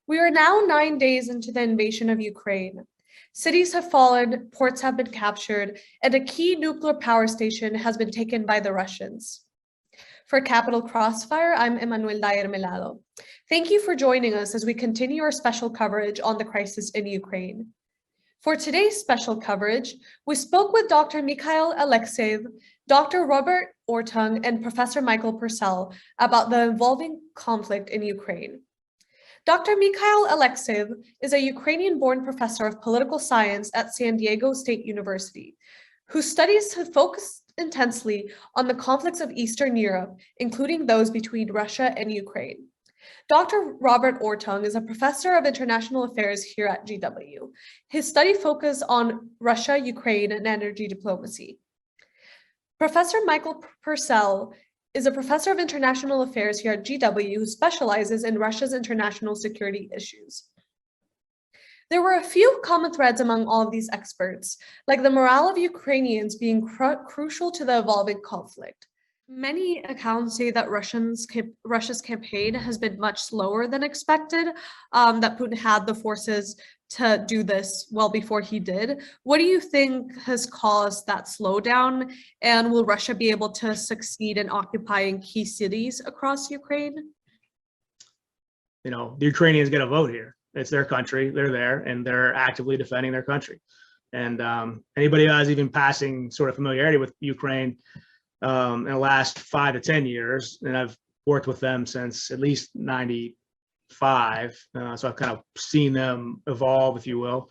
We are now 9 days into the invasion of Ukraine. Cities have fallen, ports have been captured, and a key nuclear power station has been taken by the Russians. For Capital Crossfire, I'm Emmanuelle Dyer-Melhado. Thank you for joining us as we continue our special coverage on the crisis in Ukraine. For today's special coverage, we spoke with Dr. Mikhail, Alexseev, Dr. Robert Orttung, and Professor Michael Purcell about the evolving conflict in Ukraine. Dr. Mikhail Alexseev is a Ukrainian-born professor of political science at San Diego State University, whose studies have focused intensely on the conflicts of Eastern Europe, including those between Russia and Ukraine. Dr. Robert Orttung is a professor of international affairs here at GW. His study focuses on Russia, Ukraine, and energy diplomacy. Professor Michael Purcell is a professor of international affairs here at GW who specializes in Russia's international security issues. There were a few common threads among all of these experts, like the morale of Ukrainians being crucial to the evolving conflict. Many accounts say that Russia's campaign has been much slower than expected, that Putin had the forces to do this well before he did. What do you think has caused that slowdown? And will Russia be able to succeed in occupying key cities across Ukraine? You know, the Ukrainians get a vote here. It's their country, they're there, and they're actively defending their country. And anybody who has even passing sort of familiarity with Ukraine in the last 5 to 10 years, and I've worked with them since at least 95, so I've kind of seen them evolve, if you will.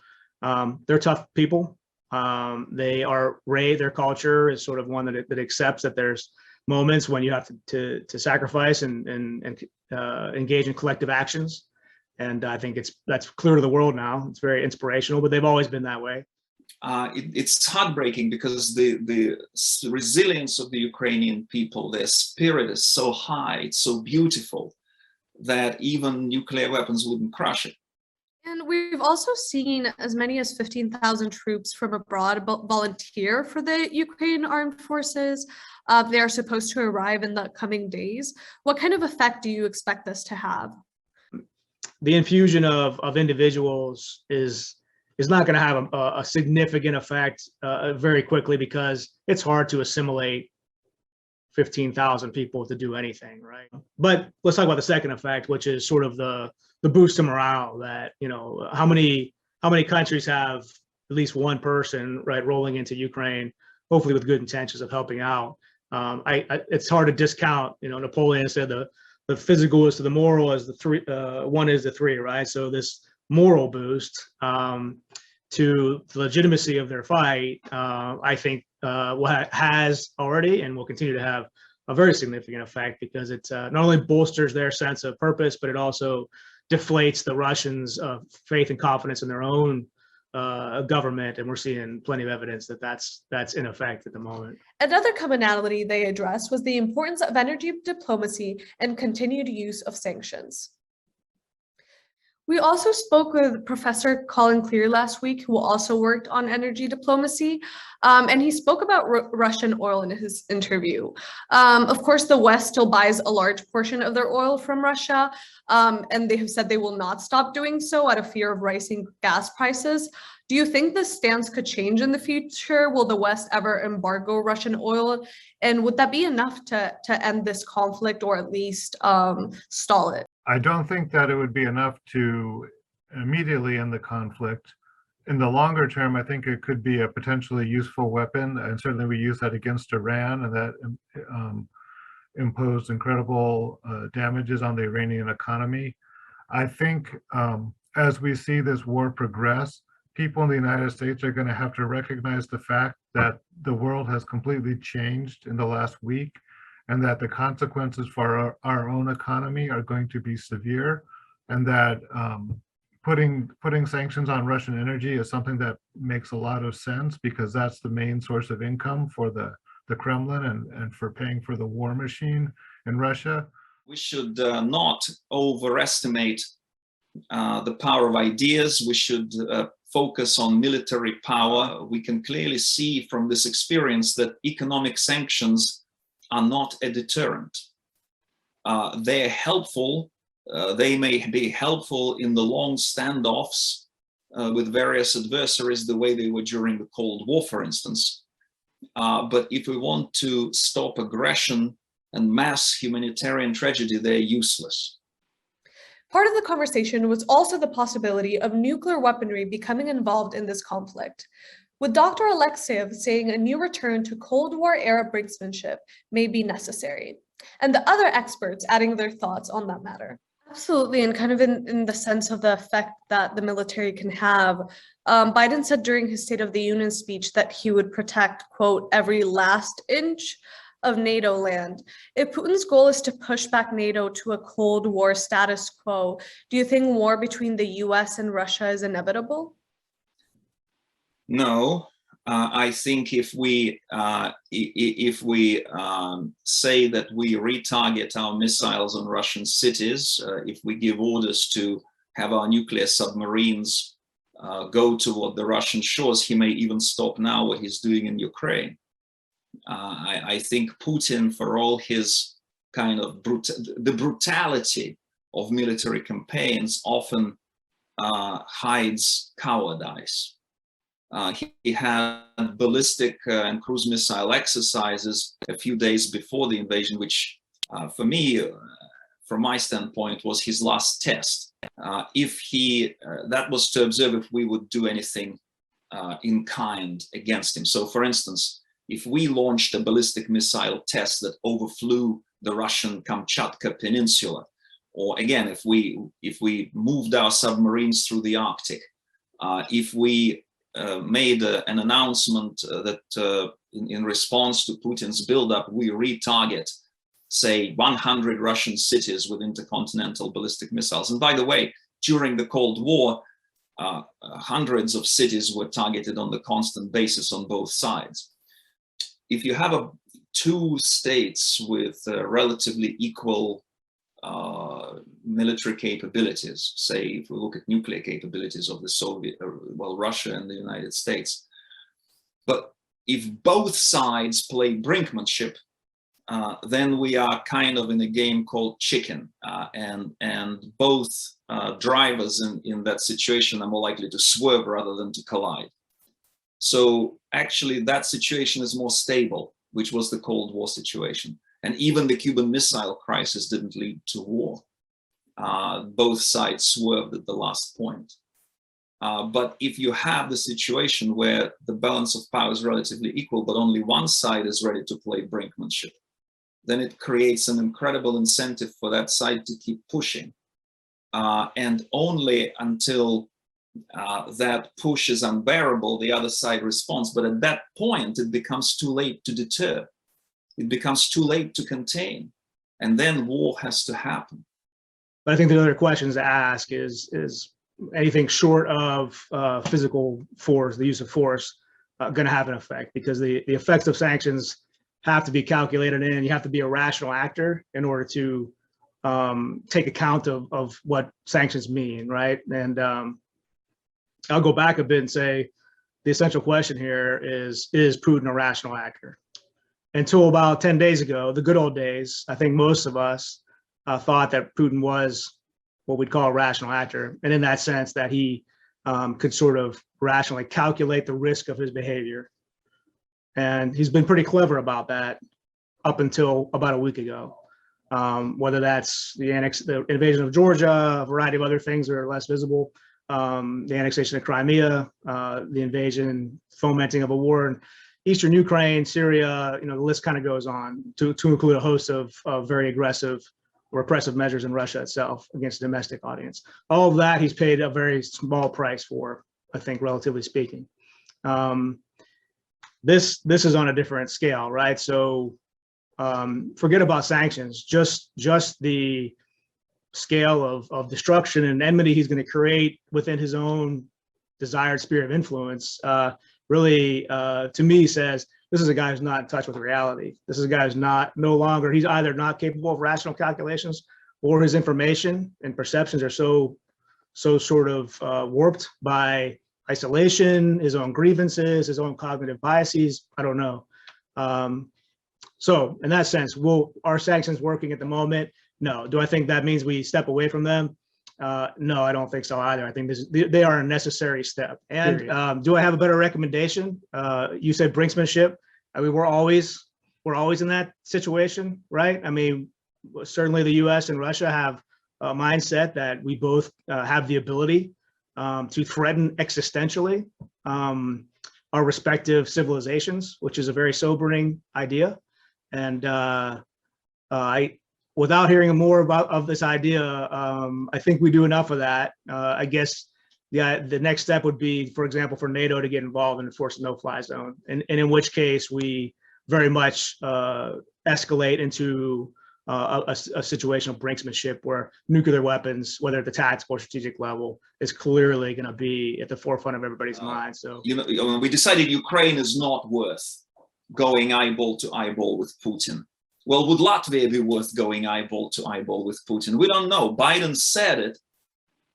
They're tough people. They are their culture is sort of one that accepts that there's moments when you have to sacrifice and engage in collective actions. And I think that's clear to the world now. It's very inspirational, but they've always been that way. It's heartbreaking because the resilience of the Ukrainian people, their spirit is so high, it's so beautiful that even nuclear weapons wouldn't crush it. And we've also seen as many as 15,000 troops from abroad volunteer for the Ukraine armed forces. They are supposed to arrive in the coming days. What kind of effect do you expect this to have? The infusion of individuals is not going to have a significant effect very quickly, because it's hard to assimilate 15,000 people to do anything, right? But let's talk about the second effect, which is sort of the boost to morale. That, you know, how many countries have at least one person, right, rolling into Ukraine, hopefully with good intentions of helping out. It's hard to discount. You know, Napoleon said the physical is to the moral as the three, one is to three, right? So this moral boost to the legitimacy of their fight, I think has already and will continue to have a very significant effect, because it not only bolsters their sense of purpose, but it also deflates the Russians' faith and confidence in their own government, and we're seeing plenty of evidence that that's in effect at the moment. Another commonality they addressed was the importance of energy diplomacy and continued use of sanctions. We also spoke with Professor Colin Clear last week, who also worked on energy diplomacy, and he spoke about Russian oil in his interview. Of course, the West still buys a large portion of their oil from Russia, and they have said they will not stop doing so out of fear of rising gas prices. Do you think this stance could change in the future? Will the West ever embargo Russian oil? And would that be enough to end this conflict, or at least stall it? I don't think that it would be enough to immediately end the conflict. In the longer term, I think it could be a potentially useful weapon, and certainly we use that against Iran, and that imposed incredible damages on the Iranian economy. I think as we see this war progress, people in the United States are going to have to recognize the fact that the world has completely changed in the last week, and that the consequences for our own economy are going to be severe, and that putting sanctions on Russian energy is something that makes a lot of sense, because that's the main source of income for the Kremlin and for paying for the war machine in Russia. We should not overestimate the power of ideas. We should focus on military power. We can clearly see from this experience that economic sanctions are not a deterrent. They're helpful They may be helpful in the long standoffs with various adversaries, the way they were during the Cold War, for instance. But if we want to stop aggression and mass humanitarian tragedy, they're useless. Part of the conversation was also the possibility of nuclear weaponry becoming involved in this conflict, with Dr. Alexseev saying a new return to Cold War-era brinksmanship may be necessary, and the other experts adding their thoughts on that matter. Absolutely, and kind of in the sense of the effect that the military can have. Biden said during his State of the Union speech that he would protect, quote, every last inch of NATO land. If Putin's goal is to push back NATO to a Cold War status quo, do you think war between the US and Russia is inevitable? No, I think if we say that we retarget our missiles on Russian cities, if we give orders to have our nuclear submarines go toward the Russian shores, he may even stop now what he's doing in Ukraine. I think Putin, for all his kind of the brutality of military campaigns, often hides cowardice. He had ballistic and cruise missile exercises a few days before the invasion, which for me, from my standpoint, was his last test. That was to observe if we would do anything in kind against him. So for instance, if we launched a ballistic missile test that overflew the Russian Kamchatka Peninsula, or again, if we moved our submarines through the Arctic, if we made an announcement that in response to Putin's buildup, we retarget, say, 100 Russian cities with intercontinental ballistic missiles. And by the way, during the Cold War, hundreds of cities were targeted on the constant basis on both sides. If you have two states with relatively equal military capabilities, say if we look at nuclear capabilities of the Russia and the United States, but if both sides play brinkmanship, then we are kind of in a game called chicken, and both drivers in that situation are more likely to swerve rather than to collide. So actually that situation is more stable, which was the Cold War situation. And even the Cuban Missile Crisis didn't lead to war. Both sides swerved at the last point. But if you have the situation where the balance of power is relatively equal, but only one side is ready to play brinkmanship, then it creates an incredible incentive for that side to keep pushing. And only until that push is unbearable, the other side responds. But at that point, it becomes too late to deter. It becomes too late to contain. And then war has to happen. But I think the other questions to ask is anything short of physical force, the use of force, going to have an effect? Because the effects of sanctions have to be calculated in. You have to be a rational actor in order to take account of what sanctions mean, right? And I'll go back a bit and say the essential question here is Putin a rational actor? Until about 10 days ago, the good old days, I think most of us thought that Putin was what we'd call a rational actor. And in that sense that he could sort of rationally calculate the risk of his behavior. And he's been pretty clever about that up until about a week ago. Whether that's the invasion of Georgia, a variety of other things that are less visible, the annexation of Crimea, the invasion, fomenting of a war in Eastern Ukraine, Syria, the list kind of goes on to include a host of very aggressive, repressive measures in Russia itself against the domestic audience. All of that he's paid a very small price for, I think, relatively speaking. This is on a different scale, right? So forget about sanctions, just the scale of destruction and enmity he's going to create within his own desired sphere of influence really, to me, says this is a guy who's not in touch with reality. This is a guy who's he's either not capable of rational calculations, or his information and perceptions are so sort of warped by isolation, his own grievances, his own cognitive biases. I don't know. So in that sense, will our sanctions working at the moment? No. Do I think that means we step away from them? No, I don't think so either. I think they are a necessary step. And do I have a better recommendation? You said brinksmanship. I mean, we're always in that situation, right? I mean, certainly the U.S. and Russia have a mindset that we both have the ability to threaten existentially our respective civilizations, which is a very sobering idea. And without hearing more of this idea, I think we do enough of that. I guess the next step would be, for example, for NATO to get involved and enforce a no-fly zone, and in which case we very much escalate into a situation of brinksmanship where nuclear weapons, whether at the tactical or strategic level, is clearly going to be at the forefront of everybody's mind. So, we decided Ukraine is not worth going eyeball to eyeball with Putin. Well, would Latvia be worth going eyeball to eyeball with Putin? We don't know. Biden said it,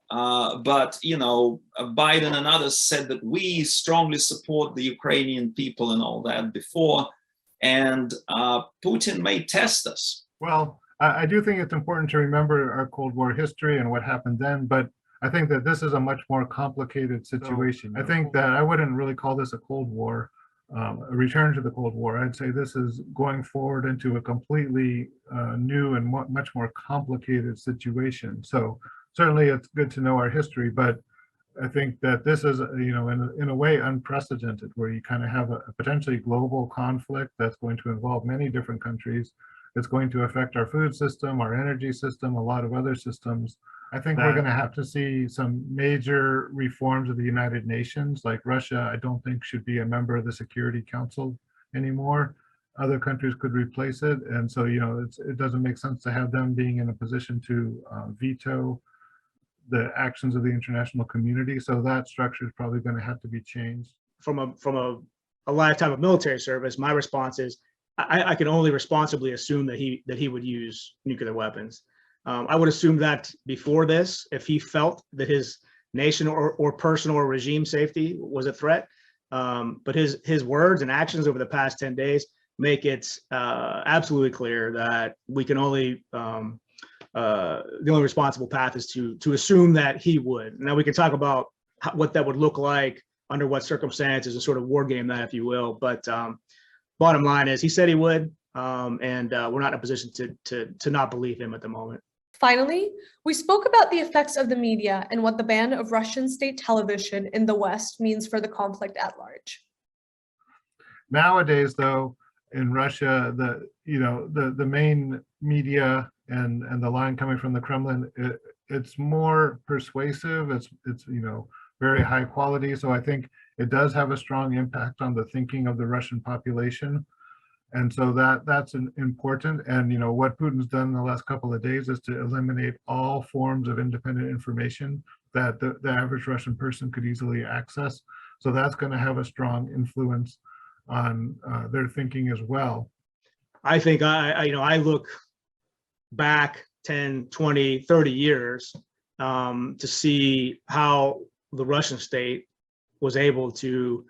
but Biden and others said that we strongly support the Ukrainian people and all that before, and Putin may test us. Well, I do think it's important to remember our Cold War history and what happened then, but I think that this is a much more complicated situation. I think that I wouldn't really call this a Cold War, a return to the Cold War. I'd say this is going forward into a completely new and much more complicated situation. So certainly it's good to know our history, but I think that this is, in a way unprecedented, where you kind of have a potentially global conflict that's going to involve many different countries. It's going to affect our food system, our energy system, a lot of other systems. I think we're going to have to see some major reforms of the United Nations. Like Russia, I don't think should be a member of the Security Council anymore. Other countries could replace it. And so, it doesn't make sense to have them being in a position to veto the actions of the international community. So that structure is probably going to have to be changed. From a lifetime of military service, my response is, I can only responsibly assume that he would use nuclear weapons. I would assume that before this, if he felt that his nation or personal or regime safety was a threat, but his words and actions over the past 10 days make it absolutely clear that we can only the only responsible path is to assume that he would. Now we can talk about what that would look like under what circumstances, and sort of war game that, if you will, but bottom line is he said he would, and we're not in a position to not believe him at the moment. Finally, we spoke about the effects of the media and what the ban of Russian state television in the West means for the conflict at large. Nowadays, though, in Russia, the main media and the line coming from the Kremlin, it's more persuasive. It's very high quality. So I think it does have a strong impact on the thinking of the Russian population. And so that's important. And what Putin's done in the last couple of days is to eliminate all forms of independent information that the average Russian person could easily access. So that's going to have a strong influence on their thinking as well. I think I look back 10, 20, 30 years to see how the Russian state was able to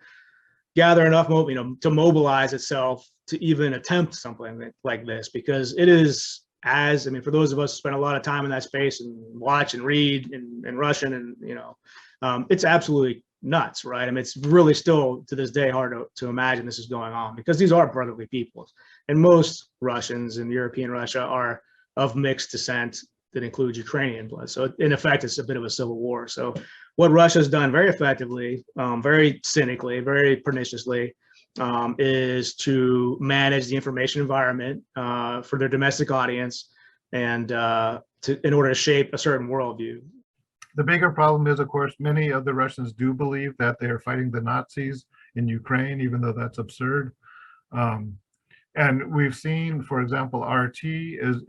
gather enough, to mobilize itself to even attempt something like this, because it is, for those of us who spend a lot of time in that space and watch and read in Russian, and it's absolutely nuts, right? I mean, it's really still to this day hard to imagine this is going on, because these are brotherly peoples, and most Russians in European Russia are of mixed descent that includes Ukrainian blood. So in effect, it's a bit of a civil war. So what Russia's done very effectively, very cynically, very perniciously, is to manage the information environment for their domestic audience, and in order to shape a certain worldview. The bigger problem is, of course, many of the Russians do believe that they are fighting the Nazis in Ukraine, even though that's absurd. And we've seen, for example, RT is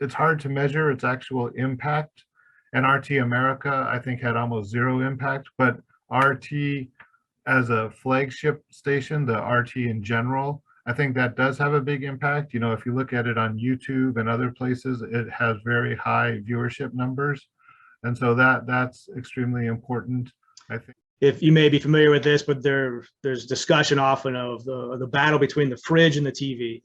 it's hard to measure its actual impact. And RT America, I think, had almost zero impact, but RT as a flagship station, the RT in general, I think that does have a big impact. If you look at it on YouTube and other places, it has very high viewership numbers. And so that's extremely important, I think. if you may be familiar with this, but there's discussion often of the battle between the fridge and the TV.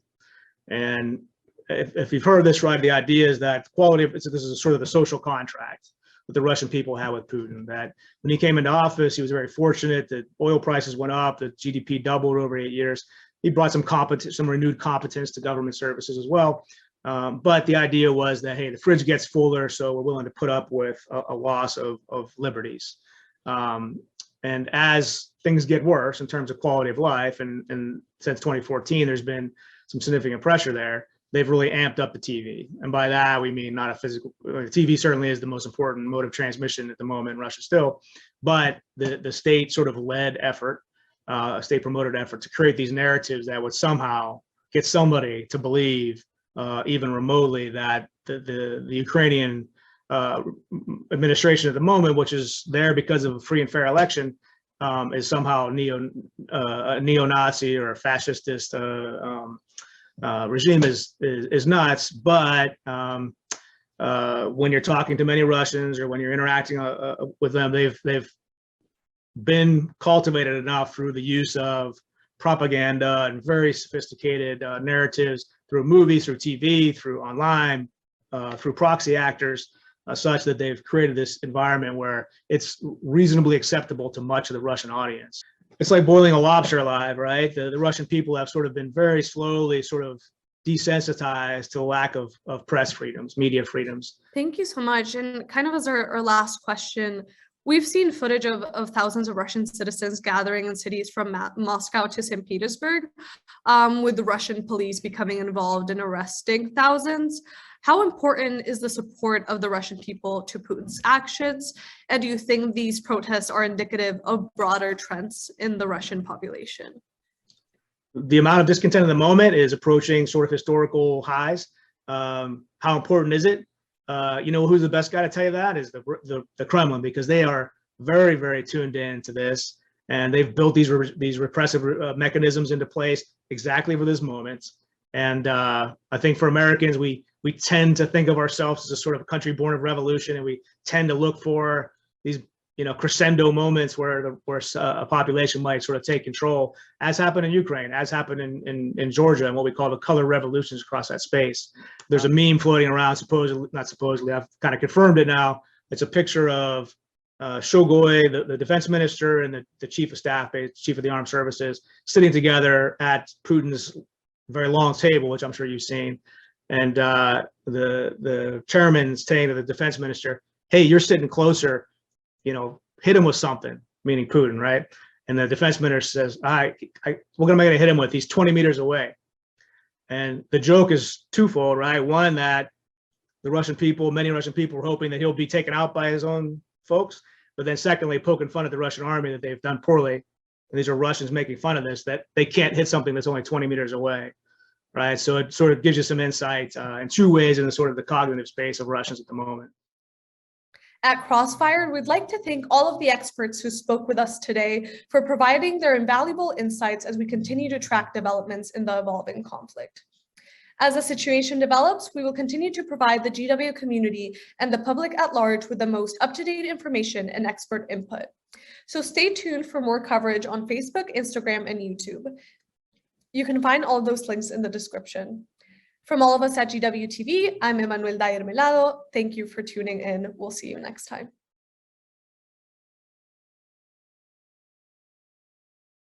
And if you've heard this right, the idea is that this is sort of the social contract that the Russian people had with Putin, that when he came into office, he was very fortunate that oil prices went up, the GDP doubled over 8 years. He brought some renewed competence to government services as well. But the idea was that, hey, the fridge gets fuller, so we're willing to put up with a loss of liberties. And as things get worse in terms of quality of life, and since 2014, there's been some significant pressure there, they've really amped up the TV. And by that, we mean not a physical, TV certainly is the most important mode of transmission at the moment in Russia still, but the state sort of led effort, a state promoted effort to create these narratives that would somehow get somebody to believe even remotely that the Ukrainian administration at the moment, which is there because of a free and fair election, is somehow a neo-Nazi or a fascistist regime is nuts. But when you're talking to many Russians or when you're interacting with them, they've been cultivated enough through the use of propaganda and very sophisticated narratives through movies, through TV, through online, through proxy actors, such that they've created this environment where it's reasonably acceptable to much of the Russian audience. It's like boiling a lobster alive, right? The Russian people have sort of been very slowly sort of desensitized to the lack of press freedoms, media freedoms. Thank you so much. And kind of as our last question, we've seen footage of thousands of Russian citizens gathering in cities from Moscow to St. Petersburg, with the Russian police becoming involved in arresting thousands. How important is the support of the Russian people to Putin's actions? And do you think these protests are indicative of broader trends in the Russian population? The amount of discontent in the moment is approaching sort of historical highs. How important is it? You know who's the best guy to tell you that is the Kremlin, because they are very, very tuned in to this, and they've built these repressive mechanisms into place exactly for this moment. And I think for Americans, we tend to think of ourselves as a sort of a country born of revolution, and we tend to look for these crescendo moments where a population might sort of take control, as happened in Ukraine, as happened in Georgia, and what we call the color revolutions across that space. There's a meme floating around, not supposedly, I've kind of confirmed it now. It's a picture of Shogoy, the defense minister, and the chief of staff, chief of the armed services, sitting together at Putin's very long table, which I'm sure you've seen. And the chairman's saying to the defense minister, hey, you're sitting closer, hit him with something, meaning Putin, right? And the defense minister says, all right, what am I going to hit him with? He's 20 meters away. And the joke is twofold, right? One, that many Russian people were hoping that he'll be taken out by his own folks. But then secondly, poking fun at the Russian army that they've done poorly. And these are Russians making fun of this, that they can't hit something that's only 20 meters away, right? So it sort of gives you some insight in two ways into sort of the cognitive space of Russians at the moment. At Crossfire, we'd like to thank all of the experts who spoke with us today for providing their invaluable insights as we continue to track developments in the evolving conflict. As the situation develops, we will continue to provide the GW community and the public at large with the most up-to-date information and expert input. So stay tuned for more coverage on Facebook, Instagram, and YouTube. You can find all of those links in the description. From all of us at GW TV, I'm Emmanuelle Dyer-Melhado. Thank you for tuning in. We'll see you next time.